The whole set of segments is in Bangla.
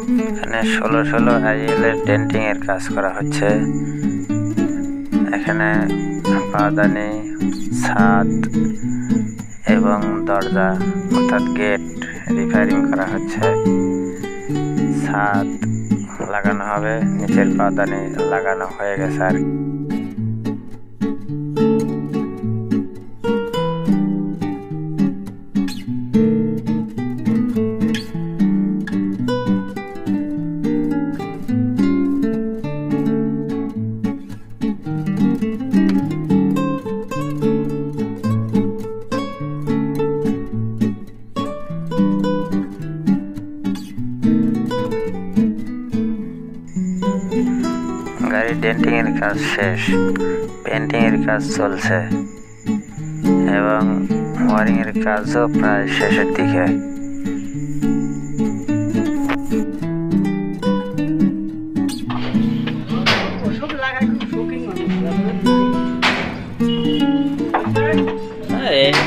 এখানে 16 IL এর ডেন্টিং এর কাজ করা হচ্ছে। এখানে পাদানি, ছাদ এবং দরজা অর্থাৎ গেট রিপেয়ারিং করা হচ্ছে। ছাদ লাগানো হবে, নিচের পাদানি লাগানো হয়ে গেছে আর গাড়ি ডেন্টিং এর কাজ শেষ, পেন্টিং এর কাজ চলছে এবং ওয়ারিং এর কাজও প্রায় শেষের দিকে।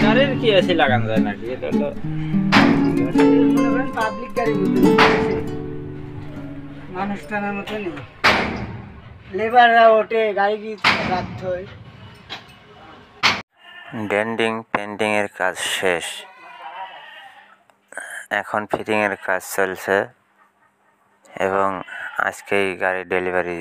গাড়ির কি এসি লাগানো যায় নাকি? এটা তো পাবলিক গাড়ি মানুষ টানার মতো নেই, লেবাররা ওঠে গাড়ি কি রাখতে হয়। ডেন্টিং পেন্টিং এর কাজ শেষ, এখন ফিটিং এর কাজ চলছে এবং আজকেই গাড়ি ডেলিভারি